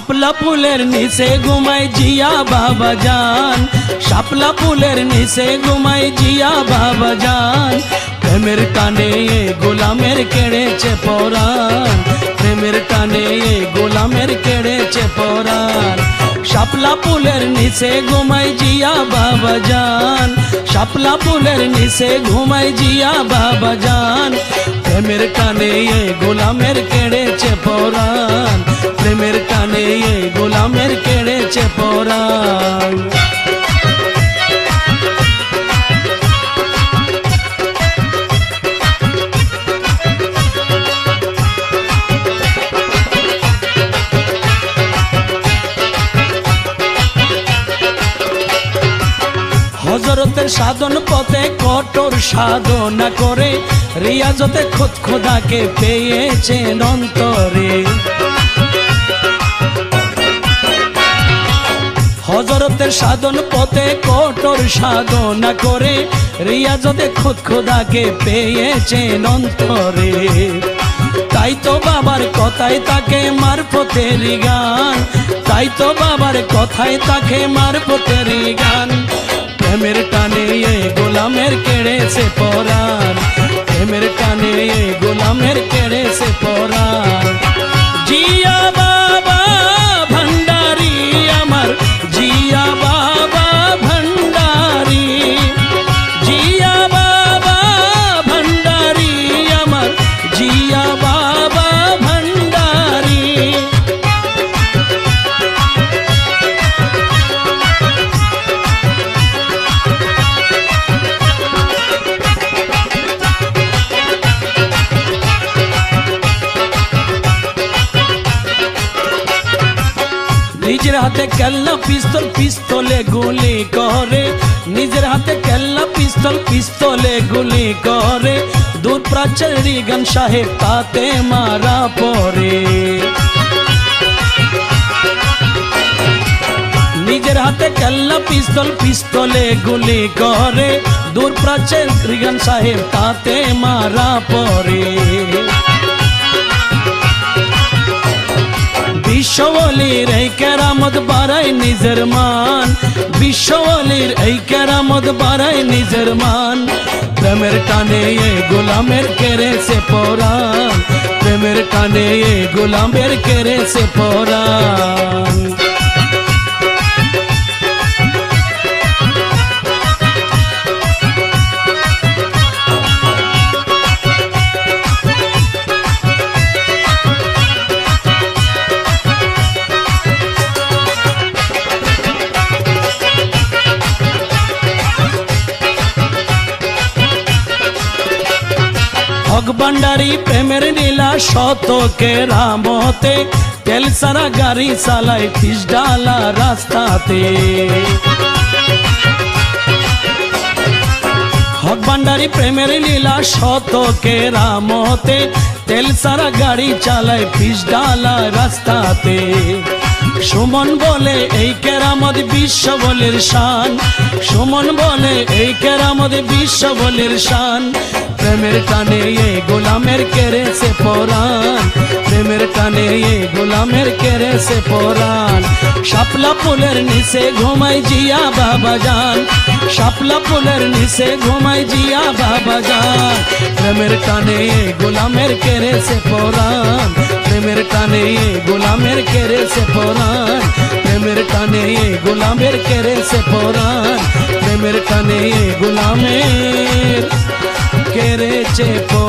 শাপলা ফুলের নিচে ঘুমায় জিয়া বাবা জান, শাপলা ফুলের নিচে ঘুমায় জিয়া বাবা জান। প্রেমের টানে গোলামের কেড়েছে পরাণ, প্রেমের টানে গোলামের কেড়েছে পরাণ। শাপলা ফুলের নিচে ঘুমায় জিয়া বাবা জান, শাপলা ফুলের নিচে ঘুমায় জিয়া বাবা জান। প্রেমের টানে গোলামের কেড়েছে পরাণ, প্রেমের টানে গোলামের কেড়েছে পরাণ। হযরতের সাধন পথে কঠোর সাধনা করে রিয়াজতে খোদ খোদাকে পেয়েছেন অন্তরে। হযরতের সাধন পথে কঠোর সাধনা করে রিয়াজতে খোদ খোদাকে পেয়েছেন অন্তরে। তাই তো বাবার কথায় তাকে মারফতের গান, তাই তো বাবার কথায় তাকে মারফতের গান। প্রেমের টানে গোলামের কেড়েছে পরাণ, প্রেমের টানে গোলামের কেড়েছে পরাণ। জিয়া বাবা ভান্ডারি আমার, জিয়া বাবা ভান্ডারি, জিয়া বাবা ভান্ডারি আমার, জিয়া বাবা ভান্ডারি। নিজের হাতে কেল্লা পিস্তল, পিস্তলে গুলি করে, নিজের হাতে কেল্লা পিস্তল, পিস্তলে গুলি করে। দূর প্রাচ্যের রিগান সাহেব তাতে মারা পড়ে। নিজের হাতে কেল্লা পিস্তল, পিস্তলে গুলি করে। দূর প্রাচ্যের রিগান সাহেব তাতে মারা পড়ে। বিশ্বওয়ালির এই কেরামত বাড়ায় নিজের মান, বিশ্বওয়ালির এই কেরামত বাড়ায় নিজের মান। প্রেমের টানে গোলামের কেড়েছে পরাণ, প্রেমের টানে গোলামের কেড়েছে পরাণ। হক ভান্ডারি প্রেমের নীলা শতকে রামতে, তেল সারা গাড়ি চালায় পিস ডালা রাস্তাতে। হক ভান্ডারি প্রেমের লীলা শতকে রামতে, তেল সারা গাড়ি চালায় পিস ডালা রাস্তাতে। সুমন বলে এই কেরামত বিশ্ববলির শান, সুমন বলে এই কেরামত বিশ্ববলির শান। প্রেমের টানে গোলামের কেড়েছে পরাণ, প্রেমের টানে গোলামের কেড়েছে পরাণ। শাপলা ফুলের নিচে ঘুমায় জিয়া বাবা জান, শাপলা ফুলের নিচে ঘুমায় জিয়া বাবা জান। প্রেমের টানে গোলামের কেড়েছে পরাণ, প্রেমের টানে গোলামের কেড়েছে পরাণ, প্রেমের টানে গোলামের কেড়েছে পরাণ, প্রেমের টানে গোলামের কেড়েছে পরাণ।